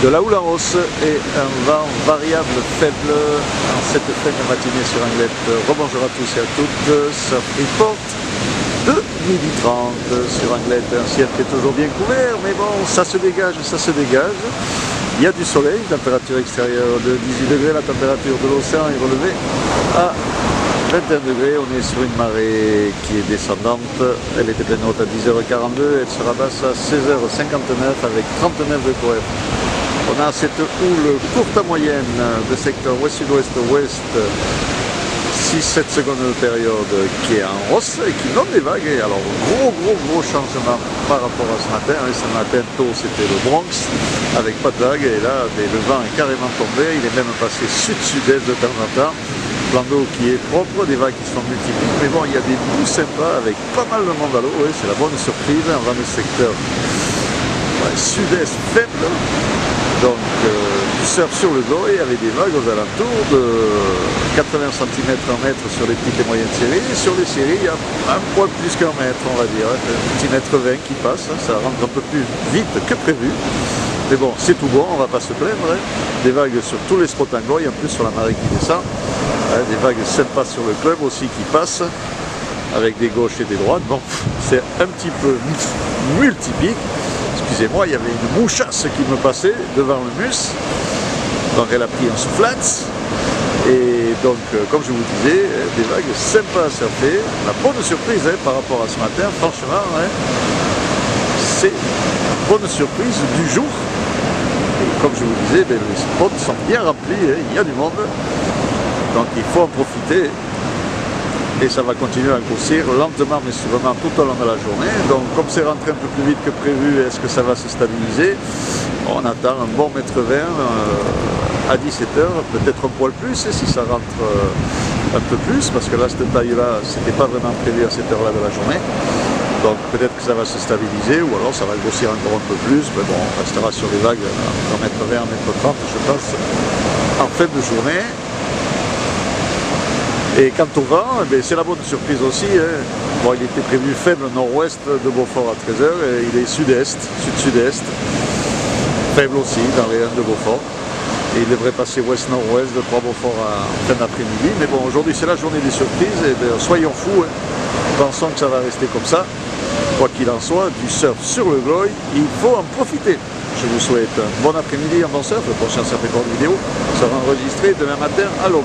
de la houle en hausse et un vent variable faible en cette fin de matinée sur Anglette. Rebonjour à tous et à toutes, ça Freeport de 12h30 sur Anglette, un ciel qui est toujours bien couvert, mais bon, ça se dégage, ça se dégage. Il y a du soleil, température extérieure de 18 degrés, la température de l'océan est relevée à 21 degrés, on est sur une marée qui est descendante, elle était pleine haute à 10h42, elle sera basse à 16h59 avec 39 de coef. On a cette houle courte à moyenne de secteur ouest-sud-ouest-ouest, 6-7 secondes de période qui est en hausse et qui donne des vagues. Et alors gros changement par rapport à ce matin. Ce matin tôt c'était le Bronx avec pas de vagues et là le vent est carrément tombé, il est même passé sud-sud-est de temps en temps. Plan d'eau qui est propre, des vagues qui sont multiples, mais bon, il y a des bouts sympas avec pas mal de monde à l'eau, c'est la bonne surprise, on va dans le secteur sud-est faible, donc du surf sur le dos et avec des vagues aux alentours de 80 cm en mètre sur les petites et moyennes séries, et sur les séries il y a un poil plus qu'un mètre, on va dire, un petit mètre 20 qui passe, ça rentre un peu plus vite que prévu. Mais bon, c'est tout bon, on va pas se plaindre, des vagues sur tous les spots anglo, et en plus sur la marée qui descend, des vagues sympas sur le club aussi qui passent, avec des gauches et des droites. Bon, c'est un petit peu multipique. Excusez-moi, il y avait une mouchasse qui me passait devant le mus, donc elle a pris un soufflance, et donc comme je vous disais, des vagues sympas à surfer. La bonne surprise par rapport à ce matin, franchement, c'est une bonne surprise du jour. Et comme je vous disais, les spots sont bien remplis, il y a du monde. Donc il faut en profiter et ça va continuer à grossir lentement mais sûrement tout au long de la journée. Donc comme c'est rentré un peu plus vite que prévu, est-ce que ça va se stabiliser? On attend un bon mètre 20 à 17h, peut-être un poil plus si ça rentre un peu plus, parce que là cette taille-là, c'était pas vraiment prévu à cette heure-là de la journée. Donc peut-être que ça va se stabiliser ou alors ça va grossir encore un peu plus, mais bon, on restera sur les vagues à 1m20, 1m30 je pense, en fin de journée. Et quant au vent, c'est la bonne surprise aussi. Bon, il était prévu faible nord-ouest de Beaufort à 13h et il est sud-est, sud-sud-est, faible aussi dans les 1 de Beaufort. Et il devrait passer ouest-nord-ouest de Trois-Beaufort en fin d'après-midi. Mais bon, aujourd'hui c'est la journée des surprises et soyons fous, pensons que ça va rester comme ça. Quoi qu'il en soit, du surf sur le Gloy, il faut en profiter. Je vous souhaite un bon après-midi, un bon surf. Le prochain surf et vidéo sera enregistré demain matin à l'aube.